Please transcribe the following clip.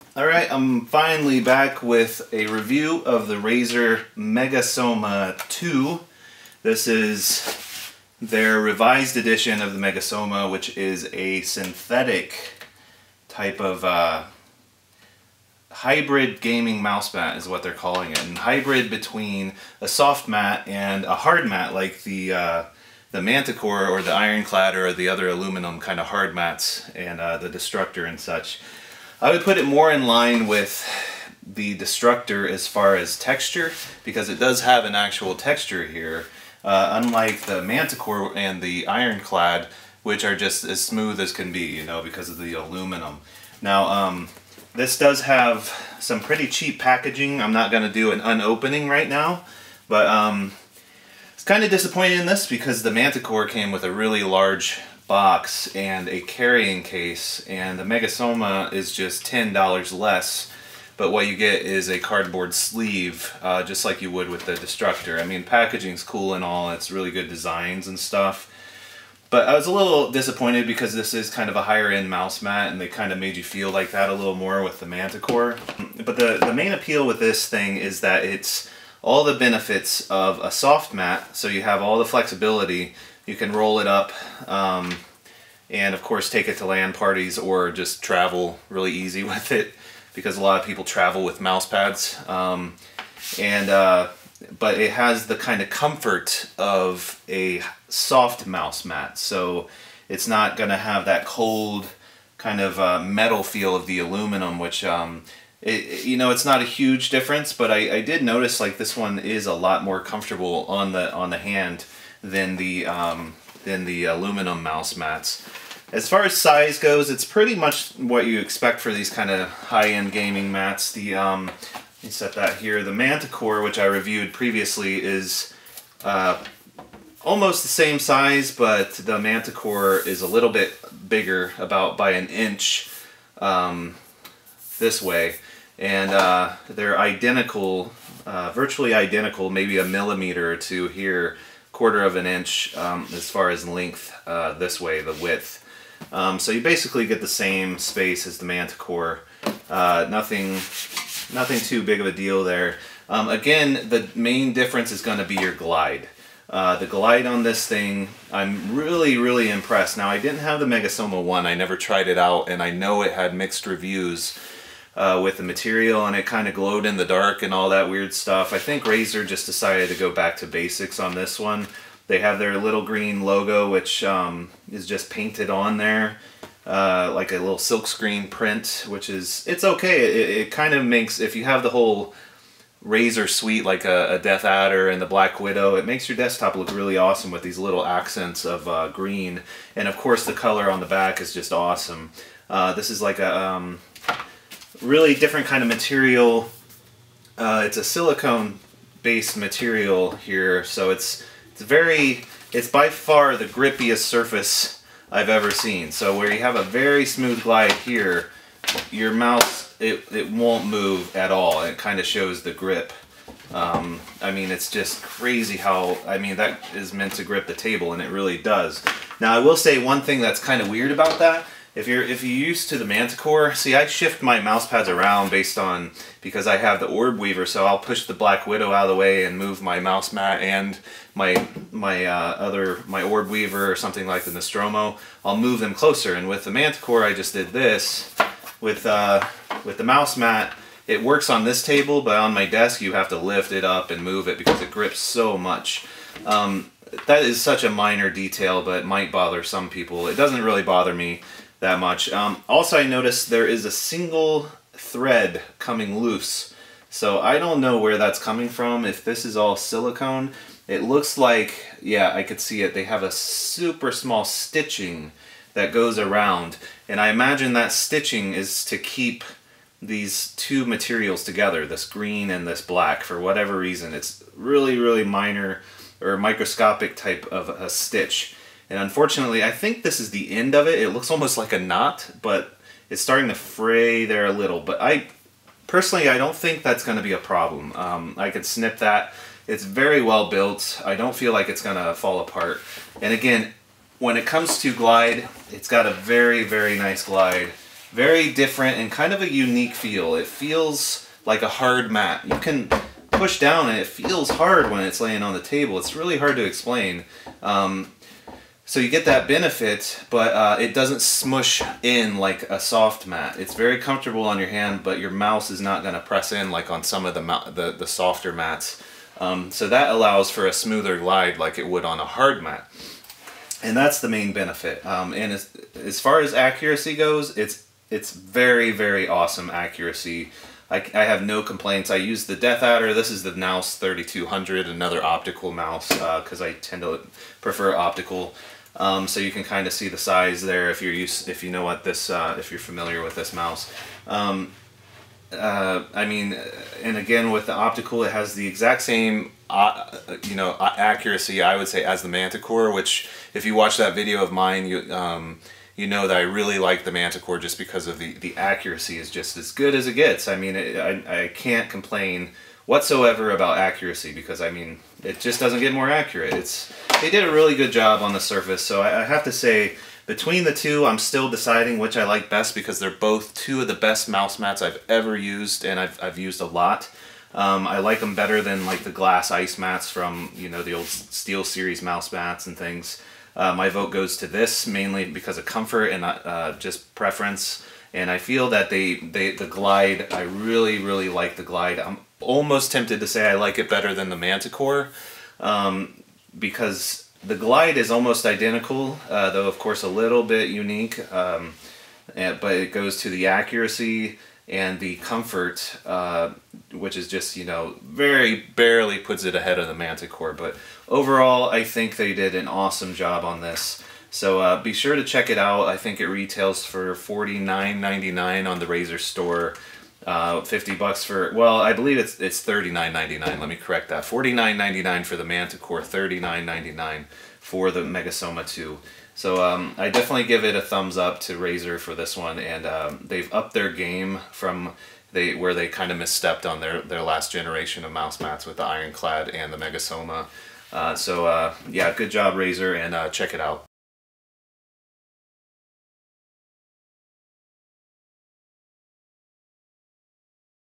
Alright, I'm finally back with a review of the Razer Megasoma 2. This is their revised edition of the Megasoma, which is a synthetic type of hybrid gaming mouse mat is what they're calling it. And hybrid between a soft mat and a hard mat like the Manticore or the Ironclad or the other aluminum kind of hard mats and the Destructor and such. I would put it more in line with the Destructor as far as texture, because it does have an actual texture here, unlike the Manticore and the Ironclad, which are just as smooth as can be, you know, because of the aluminum. Now, this does have some pretty cheap packaging. I'm not going to do an unopening right now, but it's kind of disappointed in this because the Manticore came with a really large box and a carrying case, and the Megasoma is just $10 less, but what you get is a cardboard sleeve, just like you would with the Destructor. I mean, packaging's cool and all, it's really good designs and stuff, but I was a little disappointed because this is kind of a higher end mouse mat and they kind of made you feel like that a little more with the Manticore. But the main appeal with this thing is that it's all the benefits of a soft mat, so you have all the flexibility. You can roll it up and of course take it to LAN parties or just travel really easy with it, because a lot of people travel with mouse pads. But it has the kind of comfort of a soft mouse mat, so it's not going to have that cold kind of metal feel of the aluminum, which you know, it's not a huge difference, but I did notice like this one is a lot more comfortable on the hand than the aluminum mouse mats. As far as size goes, it's pretty much what you expect for these kind of high-end gaming mats. Let me set that here. The Manticore, which I reviewed previously, is almost the same size, but the Manticore is a little bit bigger, about by an inch this way, and they're identical, virtually identical, maybe a millimeter or two here, quarter of an inch as far as length this way, the width. So you basically get the same space as the Manticore. Nothing too big of a deal there. Again, the main difference is going to be your glide. The glide on this thing, I'm really impressed. Now, I didn't have the Megasoma 1, I never tried it out, and I know it had mixed reviews with the material, and it kind of glowed in the dark and all that weird stuff. I think Razer just decided to go back to basics on this one. They have their little green logo, which is just painted on there, like a little silkscreen print, which is, it's okay. It kind of makes, if you have the whole Razer suite, like a Death Adder and the Black Widow, it makes your desktop look really awesome with these little accents of green. And of course the color on the back is just awesome. This is like a really different kind of material. It's a silicone based material here, so it's by far the grippiest surface I've ever seen. So where you have a very smooth glide here, your mouse, it won't move at all. It kind of shows the grip. I mean, it's just crazy how, I mean, that is meant to grip the table, and it really does. Now, I will say one thing that's kind of weird about that. If you're used to the Manticore, see, I shift my mouse pads around because I have the Orb Weaver, so I'll push the Black Widow out of the way and move my mouse mat and my Orb Weaver or something like the Nostromo. I'll move them closer, and with the Manticore, I just did this. With the mouse mat, it works on this table, but on my desk, you have to lift it up and move it because it grips so much. That is such a minor detail, but it might bother some people. It doesn't really bother me that much. Also, I noticed there is a single thread coming loose, so I don't know where that's coming from. If this is all silicone, it looks like, yeah, I could see it. They have a super small stitching that goes around, and I imagine that stitching is to keep these two materials together, this green and this black, for whatever reason. It's really minor or microscopic type of a stitch. And unfortunately, I think this is the end of it. It looks almost like a knot, but it's starting to fray there a little. But personally, I don't think that's going to be a problem. I could snip that. It's very well built. I don't feel like it's going to fall apart. And again, when it comes to glide, it's got a very nice glide. very different and kind of a unique feel. It feels like a hard mat. You can push down and it feels hard when it's laying on the table. It's really hard to explain. So you get that benefit, but it doesn't smush in like a soft mat. It's very comfortable on your hand, but your mouse is not going to press in like on some of the softer mats. So that allows for a smoother glide like it would on a hard mat. And that's the main benefit. And as far as accuracy goes, it's very, very awesome accuracy. I have no complaints. I use the Death Adder. This is the Naus 3200, another optical mouse, because I tend to prefer optical. So you can kind of see the size there if you know what this, if you're familiar with this mouse. I mean, and again with the optical, it has the exact same accuracy, I would say, as the Manticore. Which, if you watch that video of mine, you know that I really like the Manticore just because of the accuracy is just as good as it gets. I mean, I can't complain whatsoever about accuracy, because I mean, it just doesn't get more accurate. They did a really good job on the Surface, so I have to say, between the two, I'm still deciding which I like best, because they're both two of the best mouse mats I've ever used, and I've used a lot. I like them better than like the glass ice mats from, you know, the old Steel Series mouse mats and things. My vote goes to this mainly because of comfort and just preference. And I feel that the glide, I really, really like the glide. I'm almost tempted to say I like it better than the Manticore, because the glide is almost identical, though of course a little bit unique, but it goes to the accuracy and the comfort, which is just, you know, very barely puts it ahead of the Manticore. But overall, I think they did an awesome job on this. So be sure to check it out. I think it retails for $49.99 on the Razer store. $50 for, well, I believe it's $39.99. Let me correct that. $49.99 for the Manticore, $39.99 for the Megasoma 2. So I definitely give it a thumbs up to Razer for this one, and they've upped their game from where they kind of misstepped on their last generation of mouse mats with the Ironclad and the Megasoma. Yeah, good job Razer, and check it out.